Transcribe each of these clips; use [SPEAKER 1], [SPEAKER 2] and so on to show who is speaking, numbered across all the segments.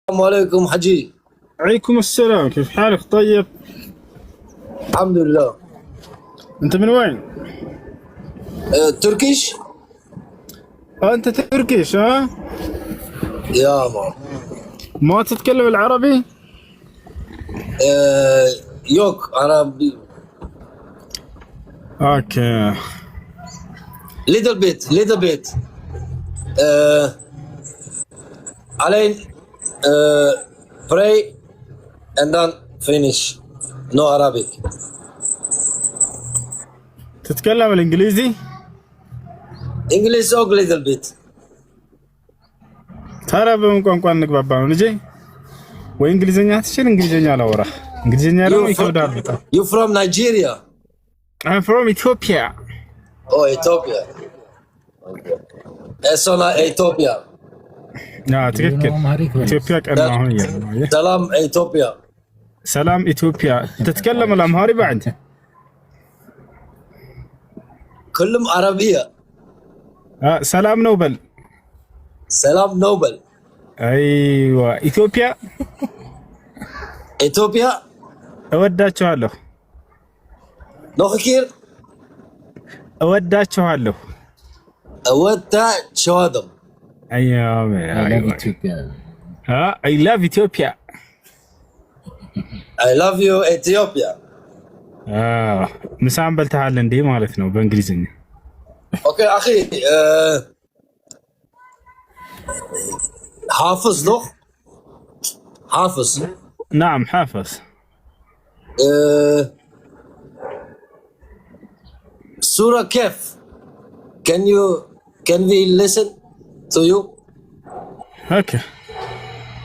[SPEAKER 1] السلام عليكم حجي.
[SPEAKER 2] عليكم السلام، كيف حالك؟ طيب
[SPEAKER 1] الحمد لله.
[SPEAKER 2] انت من وين؟
[SPEAKER 1] تركيش؟
[SPEAKER 2] انت تركيش ها؟
[SPEAKER 1] يا مان.
[SPEAKER 2] ما تتكلم العربي؟
[SPEAKER 1] يوك عربي.
[SPEAKER 2] اوكي.
[SPEAKER 1] little bit. علين pray and then finish. No Arabic.
[SPEAKER 2] تتكلم الانجليزي؟
[SPEAKER 1] English or little bit.
[SPEAKER 2] ታዲያ በምን ቋንቋ እንግባባ ነው ልጄ? ወይ እንግሊዝኛ ትችል? እንግሊዝኛ አላወራህ። እንግሊዝኛ ደግሞ ይከብዳል በጣም።
[SPEAKER 1] You from Nigeria?
[SPEAKER 2] I'm from Ethiopia.
[SPEAKER 1] Oh, Ethiopia. Okay. Esona Ethiopia.
[SPEAKER 2] ትክክል። ኢትዮጵያ ቀድማ አሁን እያለ ነው።
[SPEAKER 1] ሰላም ኢትዮጵያ።
[SPEAKER 2] ሰላም ኢትዮጵያ። تتكلم الأمهري بعد؟
[SPEAKER 1] كلهم عربية.
[SPEAKER 2] ሰላም ነው በል።
[SPEAKER 1] ሰላም ነው በል።
[SPEAKER 2] አይዋ ኢትዮጵያ
[SPEAKER 1] ኢትዮጵያ
[SPEAKER 2] እወዳችኋለሁ።
[SPEAKER 1] ኖክኪር
[SPEAKER 2] እወዳችኋለሁ።
[SPEAKER 1] እወዳችኋለሁ።
[SPEAKER 2] ايوه I love Ethiopia.
[SPEAKER 1] I love you Ethiopia.
[SPEAKER 2] ምሳን በልተሃል እንዴ ማለት ነው በእንግሊዝኛ?
[SPEAKER 1] اوكي اخي حافظ له حافظ.
[SPEAKER 2] نعم حافظ.
[SPEAKER 1] سورة كيف can we listen to you?
[SPEAKER 2] اوكي.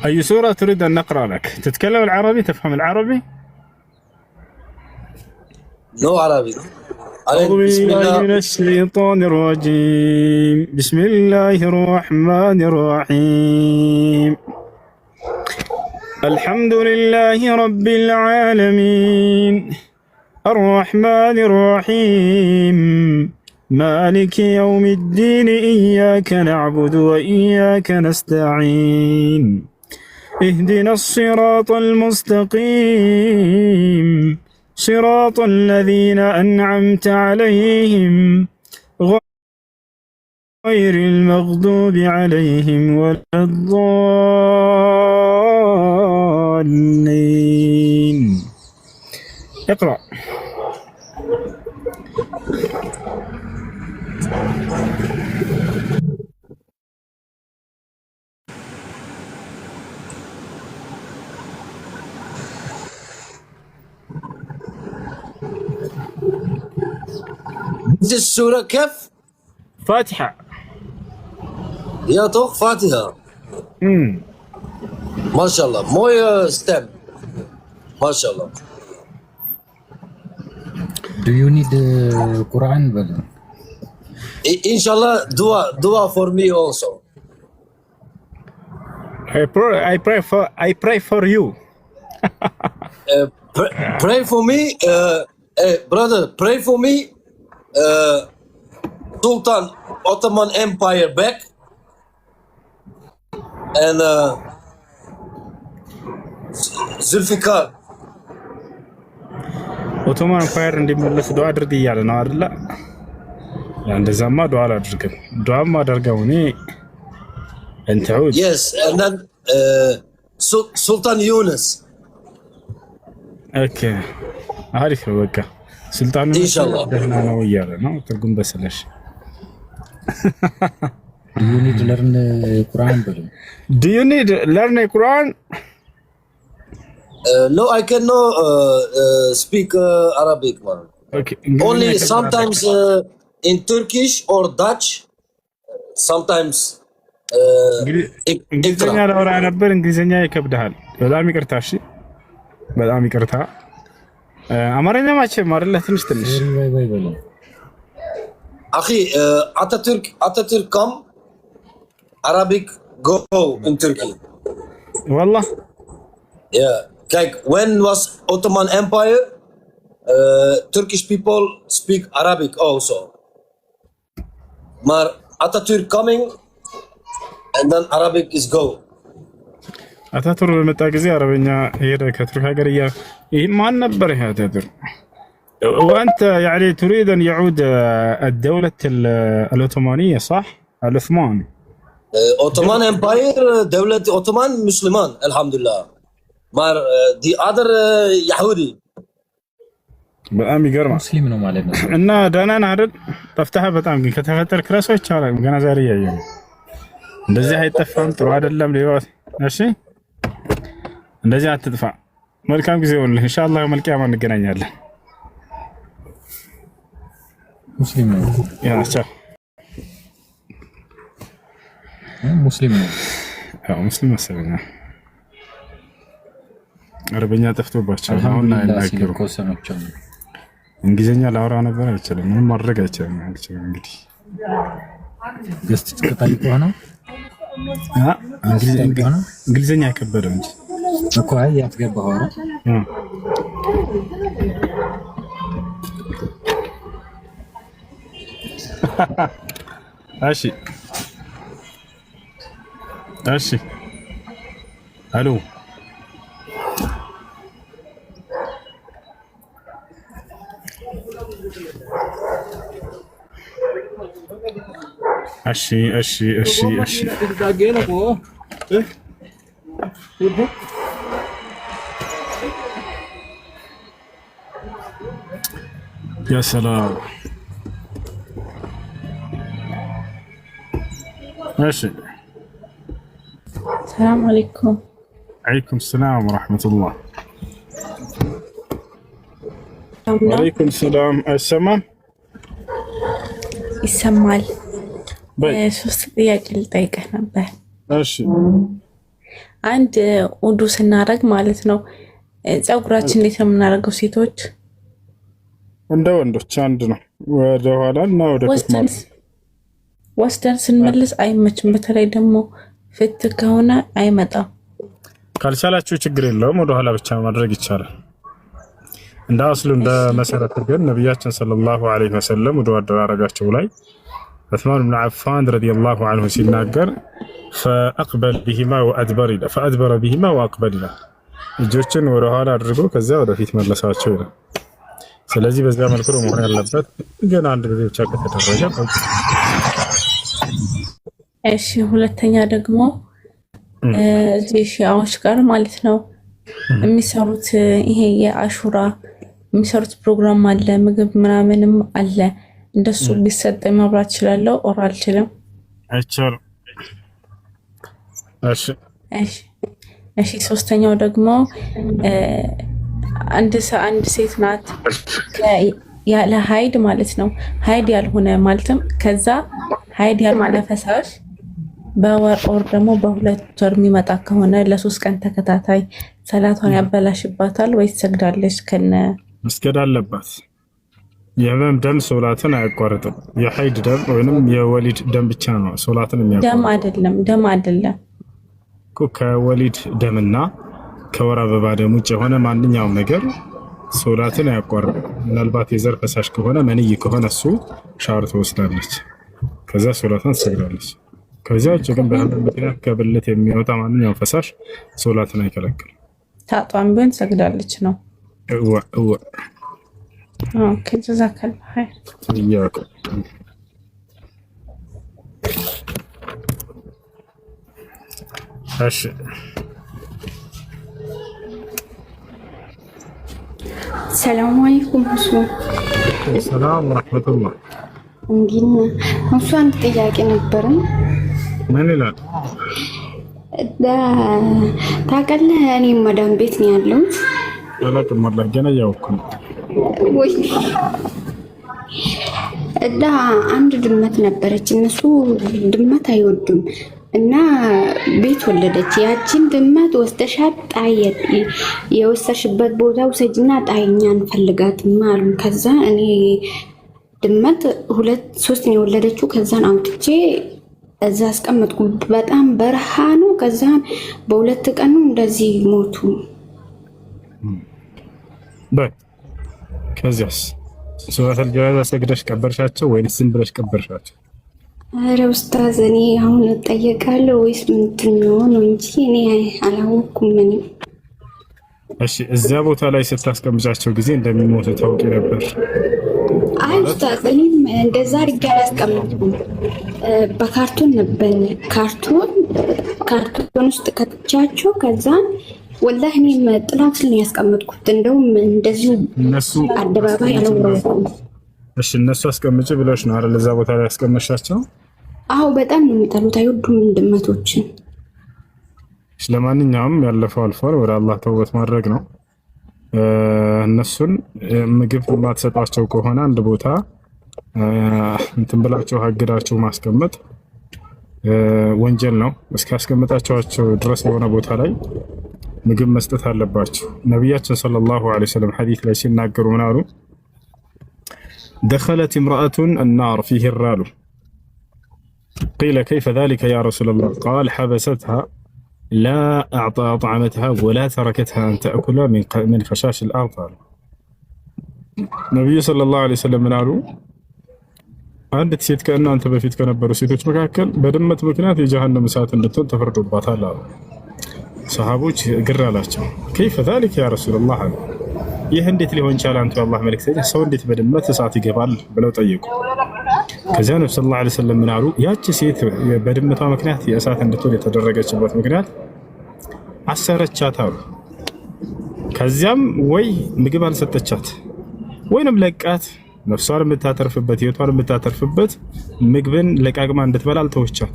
[SPEAKER 2] اي سورة تريد ان نقرأ لك؟ تتكلم العربي؟ تفهم العربي؟
[SPEAKER 1] نو عربي.
[SPEAKER 2] أعوذ بالله من الشيطان الرجيم. بسم الله الرحمن الرحيم. الحمد لله رب العالمين الرحمن الرحيم مالك يوم الدين إياك نعبد وإياك نستعين اهدنا الصراط المستقيم صراط الذين أنعمت عليهم غير المغضوب عليهم ولا الضالين. اقرأ.
[SPEAKER 1] السورة كيف؟
[SPEAKER 2] فاتحة.
[SPEAKER 1] يا طوق فاتحة. ما شاء الله موي ستيم. ما شاء الله.
[SPEAKER 3] Do you need Quran brother?
[SPEAKER 1] إن شاء الله دعاء for me also.
[SPEAKER 2] I pray for you.
[SPEAKER 1] Pray for me, brother. Pray for me. Sultan Ottoman Empire back and Zulfikar.
[SPEAKER 2] ኦቶማን ፋየር እንዲመለስ ዱዓ አድርግ እያለ ነው አይደለ? እንደዛማ ዱዓ አላድርግም። ዱዓም አደርገው እኔ እንተውት።
[SPEAKER 1] Yes, and then Sultan Yunus.
[SPEAKER 2] ኦኬ አሪፍ ነው በቃ ስልጣኑ
[SPEAKER 1] ኢንሻአላህ
[SPEAKER 2] ደህና ነው እያለ ነው። ትርጉም በስለሽ
[SPEAKER 3] Do you need to learn Quran brother?
[SPEAKER 2] Do you need learn Quran?
[SPEAKER 1] No, I cannot speak Arabic man.
[SPEAKER 2] Okay.
[SPEAKER 1] Only sometimes in Turkish or Dutch. Sometimes
[SPEAKER 2] እንግሊዝኛ ላወራ ነበር። እንግሊዝኛ ይከብዳል። በጣም ይቅርታ። እሺ በጣም ይቅርታ። አማርኛ ማቸም አይደለ? ትንሽ
[SPEAKER 3] ወይ በለው
[SPEAKER 1] أخي Atatürk come Arabic go in Turkey.
[SPEAKER 2] والله
[SPEAKER 1] Yeah, like when was Ottoman Empire, Turkish people speak Arabic also. But Atatürk coming and then Arabic is go.
[SPEAKER 2] አታቱርክ በመጣ ጊዜ አረበኛ ሄደ ከቱርክ ሀገር ይህ ማን ነበር ይሄ አታቱርክ? وأنت يعني تريد أن يعود الدولة العثمانية صح؟ العثمان
[SPEAKER 1] Ottoman Empire دولة Ottoman مسلمان الحمد لله. ما the other يهودي.
[SPEAKER 2] በጣም ይገርማል።
[SPEAKER 3] ሙስሊም ነው ማለት ነው።
[SPEAKER 2] እና ደህና ነህ አይደል? ጠፍተህ በጣም ግን ከተፈጠርክ ረሳዎች አላውቅም። ገና ዛሬ እያየሁ እንደዚህ አይጠፋም። ጥሩ አይደለም ሊወት። እሺ እንደዚህ አትጥፋ። መልካም ጊዜ ይሁንልህ። ኢንሻአላህ መልቂያማ እንገናኛለን።
[SPEAKER 3] ሙስሊም ነው።
[SPEAKER 2] ያ ቻው።
[SPEAKER 3] ሙስሊም ነው።
[SPEAKER 2] አዎ ሙስሊም መሰለኝ። አረበኛ ጠፍቶባቸው አሁን አይናገሩ። እንግሊዘኛ ላወራ ነበር አይችልም። ምንም ማድረግ አይችልም። እንግዲህ
[SPEAKER 3] ገስት ተከታይ ሆነ
[SPEAKER 2] እንግሊዘኛ አይከበደው እንጂ
[SPEAKER 3] እኮ አይ ያትገባው አረ
[SPEAKER 2] እሺ እሺ አሎ እሺ يا سلام ماشي.
[SPEAKER 4] السلام عليكم.
[SPEAKER 2] عليكم السلام ورحمة الله. وعليكم السلام. السماء
[SPEAKER 4] ይሰማል።
[SPEAKER 2] በይ
[SPEAKER 4] ሶስት ጥያቄ ልጠይቅህ ነበር።
[SPEAKER 2] እሺ
[SPEAKER 4] አንድ ውዱ ስናደርግ ማለት ነው ፀጉራችን እንዴት ነው የምናደርገው? ሴቶች
[SPEAKER 2] እንደ ወንዶች አንድ ነው። ወደ ኋላ እና ወደ ፊት ማለት
[SPEAKER 4] ወስደን ስንመልስ አይመችም። በተለይ ደግሞ ፍት ከሆነ አይመጣም።
[SPEAKER 2] ካልቻላችሁ ችግር የለውም። ወደ ኋላ ብቻ ማድረግ ይቻላል። እንደ አስሉ እንደ መሰረት ግን ነብያችን ሰለላሁ ዐለይሂ ወሰለም ወደ አደራረጋቸው ላይ ዑስማን ብን አፋን ረዲየላሁ ዐንሁ ሲናገር ፈአቅበል ቢሂማ ወአድበር ይላል። ፈአድበረ ቢሂማ ወአቅበል ይላል። እጆችን ወደ ኋላ አድርጎ ከዚያ ወደ ፊት መለሳቸው ይላል። ስለዚህ በዚያ መልኩ ነው መሆን ያለበት። ግን አንድ ጊዜ ብቻ ከተደረገ
[SPEAKER 4] እሺ። ሁለተኛ ደግሞ እዚህ ሺዓዎች ጋር ማለት ነው የሚሰሩት ይሄ የአሹራ የሚሰሩት ፕሮግራም አለ፣ ምግብ ምናምንም አለ። እንደሱ ቢሰጠኝ መብራት እችላለሁ ኦር አልችልም?
[SPEAKER 2] አይቻልም።
[SPEAKER 4] እሺ። ሶስተኛው ደግሞ አንድ ሴት ናት ያለ ሀይድ ማለት ነው ሀይድ ያልሆነ ማለትም ከዛ ሀይድ ያልሆነ ፈሳሽ በወር ኦር ደግሞ በሁለት ወር የሚመጣ ከሆነ ለ3 ቀን ተከታታይ ሰላቷን ያበላሽባታል ወይስ ትሰግዳለች?
[SPEAKER 2] መስገድ አለባት። የህመም ደም ሶላትን አያቋርጥም። የሀይድ ደም ወይንም የወሊድ ደም ብቻ ነው ሶላትን የሚያቋርጥ።
[SPEAKER 4] ደም አይደለም
[SPEAKER 2] እኮ ከወሊድ ደምና ከወር አበባ ደም ውጭ የሆነ ማንኛውም ነገር ሶላትን አያቋርጥም። ምናልባት የዘር ፈሳሽ ከሆነ መንይ ከሆነ እሱ ሻወር ትወስዳለች፣ ከዛ ሶላትን ትሰግዳለች። ከዚያ ውጭ ግን በህመም ምክንያት ከብልት የሚወጣ ማንኛውም ፈሳሽ ሶላትን አይከለክልም።
[SPEAKER 4] ታጧን ቢሆን ትሰግዳለች ነው።
[SPEAKER 2] እወ
[SPEAKER 4] ኦኬ ጀዛከላህ ኸይር።
[SPEAKER 2] ይያቁ እሺ
[SPEAKER 5] ሰላም አለይኩም ሁሱ።
[SPEAKER 2] ሰላም ወራህመቱላህ።
[SPEAKER 5] እንግዲህ ሁሱ አንድ ጥያቄ ነበረኝ።
[SPEAKER 2] ምን ይላል?
[SPEAKER 5] ታውቃለህ እኔ መዳም ቤት ነው ያለሁት።
[SPEAKER 2] አላውቅም ወላሂ ገና እያወቅሁ ነው።
[SPEAKER 5] ወይ አንድ ድመት ነበረች። እነሱ ድመት አይወዱም እና ቤት ወለደች። ያቺን ድመት ወስደሻት ጣይ፣ የወሰድሽበት ቦታ ውሰጂና ጣይኛ እንፈልጋትም አሉ። ከዛ እኔ ድመት 2-3 ነው የወለደችው። ከዛን አውጥቼ እዛ አስቀመጥኩ። በጣም በረሃ ነው። ከዛን በ2 ቀኑ እንደዚህ ሞቱ።
[SPEAKER 2] ከዚያስ ሱረቱል ጀናዛ ሰግደሽ ቀበርሻቸው ወይስ ዝም ብለሽ ቀበርሻቸው?
[SPEAKER 5] ኧረ ኡስታዝ እኔ አሁን እጠየቃለሁ ወይስ ምንድን ነው እንጂ እኔ አላወኩም። እኔ
[SPEAKER 2] እሺ እዚያ ቦታ ላይ ስታስቀምጫቸው ጊዜ እንደሚሞቱ ታውቂ ነበር?
[SPEAKER 5] አይ ኡስታዝ እኔም እንደዛ አድርጌ አላስቀምጥኩም። በካርቶን ነበር ካርቶን ውስጥ ከትቻቸው ከዛን ወላሂ እኔም ጥላት ነው ያስቀምጥኩት። እንደውም እንደዚሁ
[SPEAKER 2] እነሱ
[SPEAKER 5] አደባባይ አላወራሁም።
[SPEAKER 2] እሺ እነሱ አስቀምጪ ብለሽ ነው አይደል እዛ ቦታ ላይ ያስቀመሻቸው?
[SPEAKER 5] አዎ በጣም ነው የሚጠሉት፣ አይወዱም ድመቶችን።
[SPEAKER 2] ለማንኛውም ያለፈው አልፏል። ወደ አላህ ተውበት ማድረግ ነው። እነሱን ምግብ የማትሰጧቸው ከሆነ አንድ ቦታ እንትን ብላቸው አግዳቸው ማስቀመጥ ወንጀል ነው። እስካስቀመጣቸው ድረስ የሆነ ቦታ ላይ ምግብ መስጠት አለባቸው። ነቢያችን ሰለላሁ ዐለይሂ ወሰለም ሐዲስ ላይ ሲናገሩ ምን አሉ? ደኸለት እምረአቱን النار فيه الرال قيل كيف ذلك يا رسول الله قال حبستها لا أطعمتها ولا تركتها أن تأكل من خشاش الأرض. ነቢዩ ሰለላሁ ዐለይሂ ወሰለም ምን አሉ? አንዲት ሴት ከእናንተ በፊት ከነበሩ ሴቶች መካከል በድመት ምክንያት የጀሃነም እሳት እንድትሆን ተፈርዶባታል አሉ። ሰሃቦች ግር አላቸው። كيف ذلك يا رسول الله አሉ። ይህ እንዴት ሊሆን ይችላል አንተ የአላህ መልእክተኛ፣ ሰው እንዴት በድመት እሳት ይገባል ብለው ጠየቁ። ከዚያ ነብዩ ሰለላሁ ዐለይሂ ወሰለም ምን አሉ? ያቺ ሴት በድመቷ ምክንያት የእሳት እንድትሆን የተደረገችበት ምክንያት አሰረቻት አሉ። ከዚያም ወይ ምግብ አልሰጠቻት ወይንም ለቃት ነፍሷን የምታተርፍበት ህይወቷን የምታተርፍበት ምግብን ለቃቅማ እንድትበላ አልተወቻት፣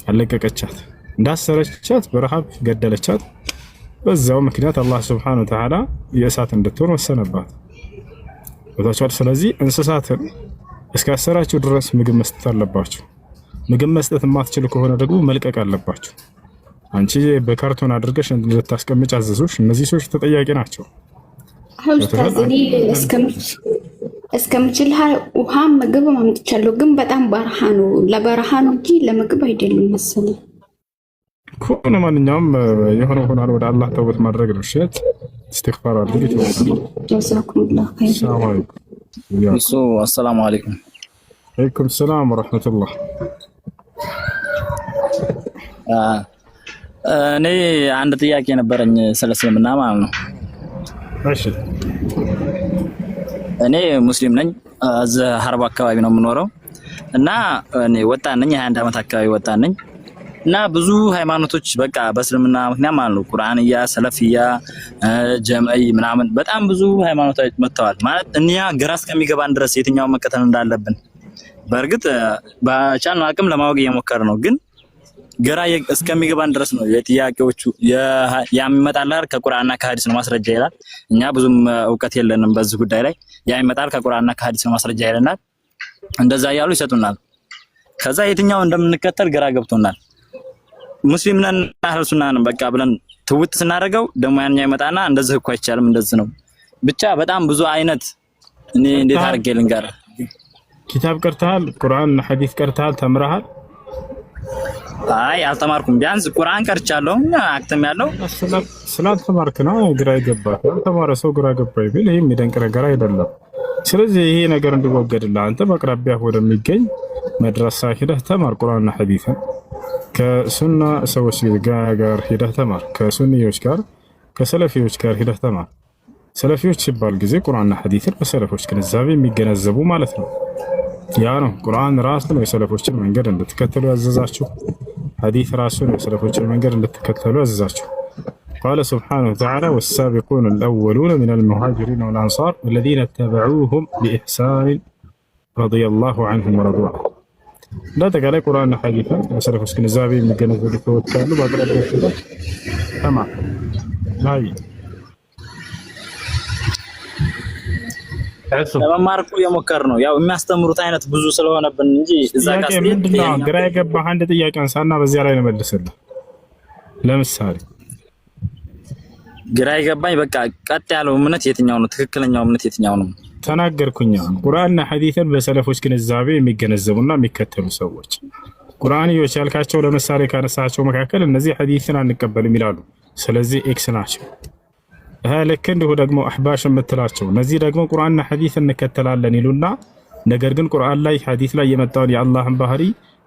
[SPEAKER 2] አለቀቀቻት። እንዳሰረቻት በረሃብ ገደለቻት። በዛው ምክንያት አላህ ሱብሓነሁ ወተዓላ የእሳት እንድትሆን ወሰነባት። ወታቻል። ስለዚህ እንስሳትን እስካሰራችሁ ድረስ ምግብ መስጠት አለባችሁ። ምግብ መስጠት የማትችሉ ከሆነ ደግሞ መልቀቅ አለባችሁ። አንቺ በካርቶን አድርገሽ እንድታስቀምጭ አዘዙሽ። እነዚህ ሰዎች ተጠያቂ ናቸው።
[SPEAKER 5] ኡስታዝ እኔ እስከምችል ውሃም ምግብ አምጥቻለሁ፣ ግን በጣም በረሃ ነው፣ ለበረሃ ነው እንጂ ለምግብ አይደለም መሰለኝ።
[SPEAKER 2] كون ማንኛውም የሆነ ሆኗል። ወደ አላህ ተውበት ማድረግ ነው። ሸት استغفار አድርግ ይተዋል።
[SPEAKER 5] ጀዛኩሙላህ ኸይር።
[SPEAKER 6] አሰላሙ አለይኩም።
[SPEAKER 2] ወአለይኩም ሰላም ወራህመቱላህ።
[SPEAKER 6] እኔ አንድ ጥያቄ ነበረኝ ስለ እስልምና ማለት ነው።
[SPEAKER 2] እሺ
[SPEAKER 6] እኔ ሙስሊም ነኝ። እዚህ ሀርባ አካባቢ ነው የምኖረው እና እኔ ወጣት ነኝ። 21 ዓመት አካባቢ ወጣት ነኝ እና ብዙ ሃይማኖቶች በቃ በእስልምና ምክንያት ማለት ነው ቁርአንያ፣ ሰለፊያ፣ ጀምዒ ምናምን በጣም ብዙ ሃይማኖቶች መጥተዋል። ማለት እኛ ግራ እስከሚገባን ድረስ የትኛውን መከተል እንዳለብን በእርግጥ በቻልነው አቅም ለማወቅ እየሞከርን ነው፣ ግን ግራ እስከሚገባን ድረስ ነው የጥያቄዎቹ ያሚመጣላር ከቁርአንና ከሐዲስ ነው ማስረጃ ይላል። እኛ ብዙም እውቀት የለንም በዚህ ጉዳይ ላይ። ያሚመጣል ከቁርአንና ከሐዲስ ነው ማስረጃ ይለናል። እንደዛ እያሉ ይሰጡናል። ከዛ የትኛው እንደምንከተል ግራ ገብቶናል። ሙስሊም ነን አህለል ሱና ነን በቃ ብለን ትውት ስናደርገው ደግሞ ያንኛ ይመጣና እንደዚህ እኮ አይቻልም እንደዚህ ነው። ብቻ በጣም ብዙ አይነት እኔ እንዴት አድርጌ ልንገር?
[SPEAKER 2] ኪታብ ቀርተሃል? ቁርአን ሐዲስ ቀርተሃል? ተምረሃል?
[SPEAKER 6] አይ አልተማርኩም። ቢያንስ ቁርአን ቀርቻለሁ አክተም ያለው
[SPEAKER 2] ስላልተማርክ ነው ግራ ይገባል። ያልተማረ ሰው ግራ ገባይ ቢል ይሄ የሚደንቅ ነገር አይደለም። ስለዚህ ይሄ ነገር እንዲወገድልህ አንተ በአቅራቢያህ ወደሚገኝ መድረሳ ሄደህ ተማር። ቁርአንና ሐዲስን ከሱና ሰዎች ጋር ሄደህ ተማር። ከሱኒዮች ጋር ከሰለፊዎች ጋር ሄደህ ተማር። ሰለፊዎች ሲባል ጊዜ ቁርአንና ሐዲስን በሰለፎች ግንዛቤ የሚገነዘቡ ማለት ነው። ያ ነው ቁርአን ራሱ ነው የሰለፎችን መንገድ እንድትከተሉ ያዘዛችሁ። ሐዲስ ራሱ ነው የሰለፎችን መንገድ እንድትከተሉ ያዘዛችሁ። قال سبحانه وتعالى والسابقون الأولون من المهاجرين والأنصار والذين اتبعوهم بإحسان رضي الله عنهم ورضوا عنه. لا تقال قرآن حديثا سلف النزابي من جنة ذلك والتالي بعد ذلك تمام هاي
[SPEAKER 6] ለመማር እኮ የሞከርን ነው። ያው የሚያስተምሩት አይነት ብዙ ስለሆነብን እንጂ እዛ ጋር
[SPEAKER 2] ምንድነው ግራ የገባህ? አንድ ጥያቄ አንሳና በዚያ ላይ እንመልስልህ። ለምሳሌ
[SPEAKER 6] ግራ የገባኝ በቃ ቀጥ ያለው እምነት የትኛው ነው? ትክክለኛው እምነት የትኛው ነው?
[SPEAKER 2] ተናገርኩኝ። ቁርአንና ሐዲስን በሰለፎች ግንዛቤ የሚገነዘቡና የሚከተሉ ሰዎች ቁርአንዮች ያልካቸው ለምሳሌ ካነሳቸው መካከል እነዚህ ሐዲስን አንቀበልም ይላሉ። ስለዚህ ኤክስ ናቸው። ልክ እንዲሁ ደግሞ አህባሽ የምትላቸው እነዚህ ደግሞ ቁርአንና ሐዲስ እንከተላለን ይሉና ነገር ግን ቁርአን ላይ ሐዲስ ላይ የመጣውን የአላህን ባህሪ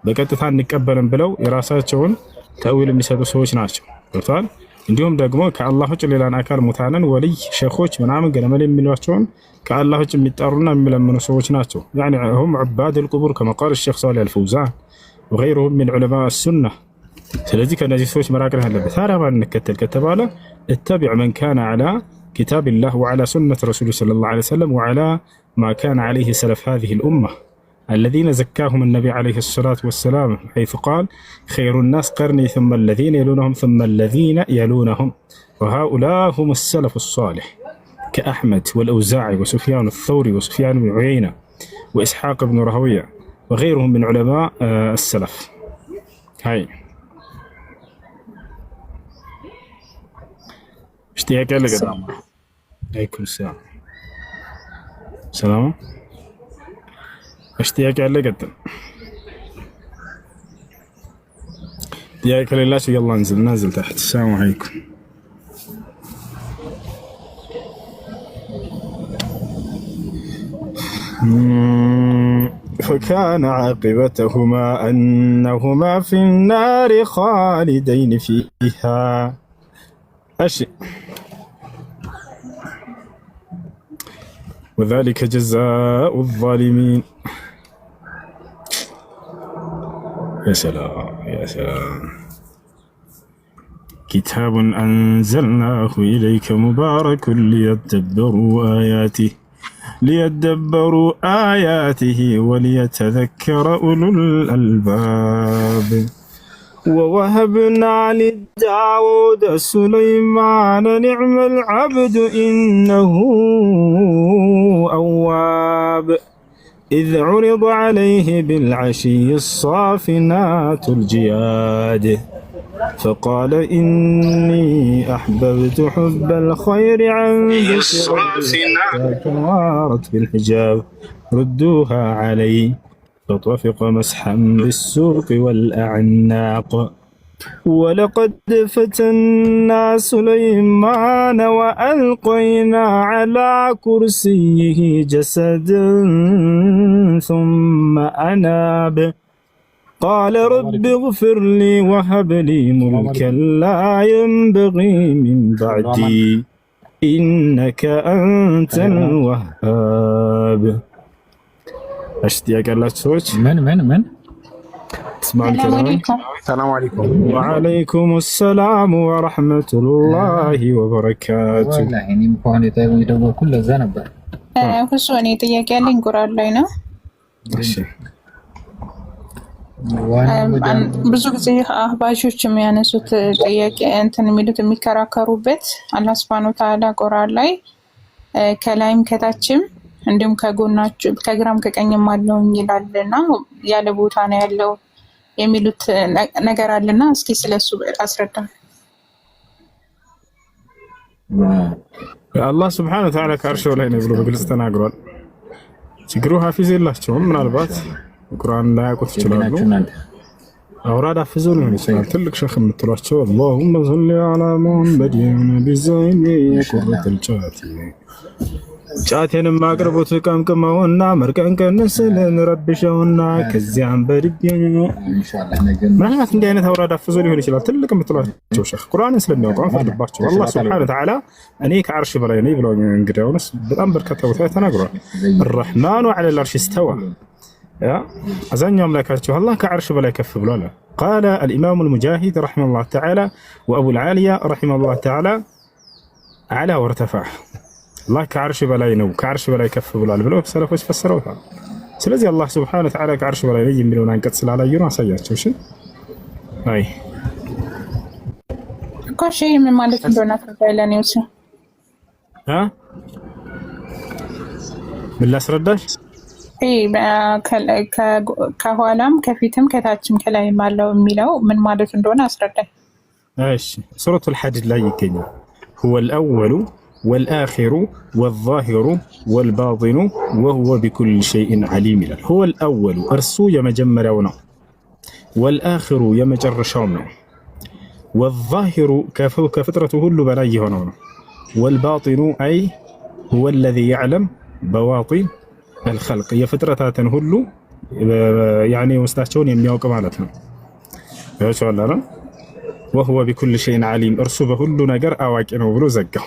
[SPEAKER 2] በቀጥታ እንቀበልን ብለው የራሳቸውን ተእዊል የሚሰጡ ሰዎች ናቸው። ገብቷል። እንዲሁም ደግሞ ከአላህ ውጭ ሌላን አካል ሙታንን ወልይ ሸኾች ምናምን ገለመል የሚሏቸውን ከአላህ ውጭ የሚጣሩና የሚለምኑ ሰዎች ናቸው። ያኒ هم عباد القبور كما قال الشيخ صالح الفوزان وغيرهم من علماء السنة። ስለዚህ ከነዚህ ሰዎች መራቅ አለበት። ታዲያ ማን እንከተል ከተባለ اتبع من كان على كتاب الله وعلى سنة رسوله صلى الله عليه وسلم وعلى ما كان عليه سلف هذه الأمة الذين زكاهم النبي عليه الصلاة والسلام، حيث قال خير الناس قرني ثم الذين يلونهم ثم الذين يلونهم، وهؤلاء هم السلف الصالح كأحمد والأوزاعي وسفيان الثوري وسفيان بن عيينة وإسحاق بن راهويه وغيرهم من علماء السلف. هاي اشتياق لك. عليكم السلام. سلام. اشتياق لك. ጥያቄ ከሌላችሁ يلا ننزل تحت. السلام عليكم. فكان عاقبتهما أنهما في النار خالدين فيها. وذلك جزاء الظالمين. يا سلام يا سلام. كتاب أنزلناه إليك مبارك ليدبروا آياته وليتذكر أولو الألباب. ووهبنا لداود سليمان نعم العبد إنه أواب. إذ عرض عليه بالعشي الصافنات الجياد فقال إني أحببت حب الخير عن ذكر توارت بالحجاب ردوها علي فطفق مسحا بالسوق والأعناق. ولقد فتنا سليمان وألقينا على كرسيه جسدا ثم أناب قال رب اغفر لي وهب لي ملكا لا ينبغي من بعدي إنك أنت الوهاب. أشتياق الله تسويش
[SPEAKER 3] من
[SPEAKER 2] اسمع الكلام.
[SPEAKER 7] السلام عليكم.
[SPEAKER 2] وعليكم السلام ورحمة الله وبركاته.
[SPEAKER 3] والله يعني مكون يدور كل زنب.
[SPEAKER 8] خصوني ጥያቄ ያለኝ ቁርአን ላይ ነው።
[SPEAKER 2] እሺ
[SPEAKER 8] ብዙ ጊዜ አህባሾች የሚያነሱት ጥያቄ እንትን የሚሉት የሚከራከሩበት አላህ Subhanahu Wa Ta'ala ቁርአን ላይ ከላይም ከታችም እንዲሁም ከጎናችሁ ከግራም ከቀኝም አለው ይላልና ያለ ቦታ ነው ያለው የሚሉት ነገር አለና እስኪ ስለሱ አስረዳ።
[SPEAKER 2] አላህ Subhanahu Wa Ta'ala ከአርሹ ላይ ነው ብሎ በግልጽ ተናግሯል። ችግሩ ሐፊዝ የላቸውም። ምናልባት ቁርአን ላይ ያውቁት ይችላሉ። አውራድ አፍዘው ነው ይችላል። ትልቅ ሸኽ የምትሏቸው اللهم صل على محمد بزين يقرة الجات ጫቴንም አቅርቦት ቀምቅመውና መርቀንቀን ስለንረብሸውና ከዚያም በድብ ኢንሻአላህ ነገር ምናልባት እንዲህ አይነት አውራድ አፍዘው ሊሆን ይችላል። ትልቅ የምትሏቸው ሸኽ ቁርአንን ስለሚያውቁ ፈርድባቸው አላህ Subhanahu Wa Ta'ala እኔ ከአርሽ በላይ ነኝ ብለው እንግዲያውስ በጣም በርካታ ቦታ ተናግሯል። الرحمن على العرش استوى أزاني أملاكاته الله كعرش بلا يكف بلا. قال الإمام المجاهد رحمه الله تعالى وأبو العالية رحمه الله تعالى على وارتفع الله كعرش بلا ينو كعرش بلا يكف بلا بلو سلف فسروها. سلزي الله سبحانه وتعالى كعرش بلا يجي مليون عن قتل على يرى سيات شوشن هاي
[SPEAKER 8] كل شيء من مالك دون أفراد نيوسي
[SPEAKER 2] ها بالله سرداش ከኋላም ከፊትም ከታችም ከላይም አለው የሚለው ምን ማለት እንደሆነ አስረዳኝ። እሺ ሱረቱ الحديد ላይ ይገኛል። هو الأول والآخر والظاهر والباطن وهو بكل شيء عليم ይላል። هو الأول እርሱ የመጀመሪያው ነው። والآخر የመጨረሻው ነው። والظاهر ከፍጥረቱ ሁሉ በላይ የሆነው ነው። والباطن أي هو الذي يعلم بواطن الخلق የፍጥረታትን ሁሉ ያኔ ውስጣቸውን የሚያውቅ ማለት ነው። ያቻላ ነው وهو بكل شيء عليم እርሱ በሁሉ ነገር አዋቂ ነው ብሎ ዘጋው።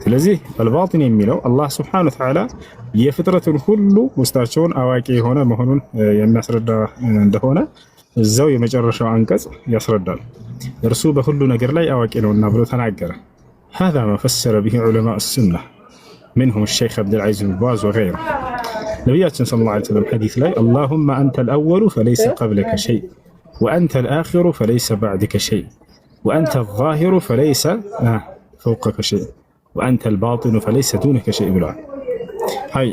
[SPEAKER 2] ስለዚህ الباطن የሚለው አላህ Subhanahu Wa Ta'ala የፍጥረትን ሁሉ ውስጣቸውን አዋቂ የሆነ መሆኑን የሚያስረዳ እንደሆነ እዛው የመጨረሻው አንቀጽ ያስረዳል። እርሱ በሁሉ ነገር ላይ አዋቂ ነውና ብሎ ተናገረ። هذا ما فسر به علماء السنة منهم الشيخ عبد العزيز بن باز وغيره. نبياتنا صلى الله عليه وسلم حديث لا اللهم أنت الأول فليس قبلك شيء وأنت الآخر فليس بعدك شيء وأنت الظاهر فليس فوقك شيء وأنت الباطن فليس دونك شيء بلا هاي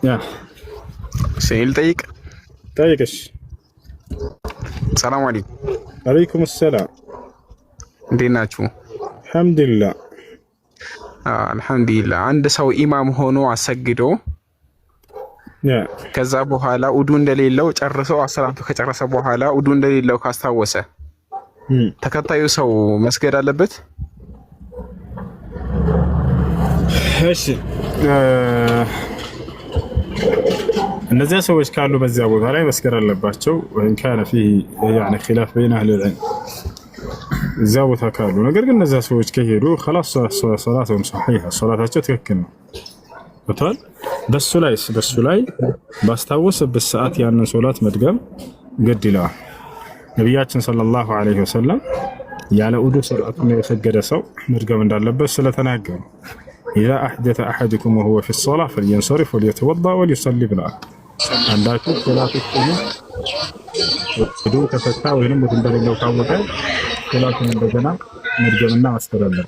[SPEAKER 2] يا
[SPEAKER 7] سهيل
[SPEAKER 2] طيقش
[SPEAKER 7] السلام عليكم.
[SPEAKER 2] عليكم السلام.
[SPEAKER 7] እንዴት ናችሁ?
[SPEAKER 2] አልሐምዱሊላህ
[SPEAKER 7] አልሐምዱሊላህ። አንድ ሰው ኢማም ሆኖ አሰግዶ ከዛ በኋላ ውዱ እንደሌለው ጨርሶ አሰላቱ ከጨረሰ በኋላ ውዱ እንደሌለው ካስታወሰ ተከታዩ ሰው መስገድ አለበት?
[SPEAKER 2] እሺ እነዚያ ሰዎች ካሉ በዚያ ቦታ ላይ መስገድ አለባቸው። ወይም ካነ فيه يعني خلاف بين اهل العلم እዚያ ቦታ ካሉ። ነገር ግን እነዚያ ሰዎች ከሄዱ خلاص ሶላቱን صحيحه ሶላታቸው ትክክል ነው። ወጣል በሱ ላይ ባስታወሰበት ሰዓት ያንን ሶላት መድገም ግድ ይላል። ነብያችን ሰለላሁ ዐለይሂ ወሰለም ያለ ውዱ ሶላቱን የሰገደ ሰው መድገም እንዳለበት ስለተናገሩ إذا أحدث أحدكم وهو في الصلاة فلينصرف وليتوضأ وليصلي بالآخر. عندكم صلاة السنة بدون تفتح وينم وتندر لو كاوكا صلاة من بجنا مرجمنا أستر الله.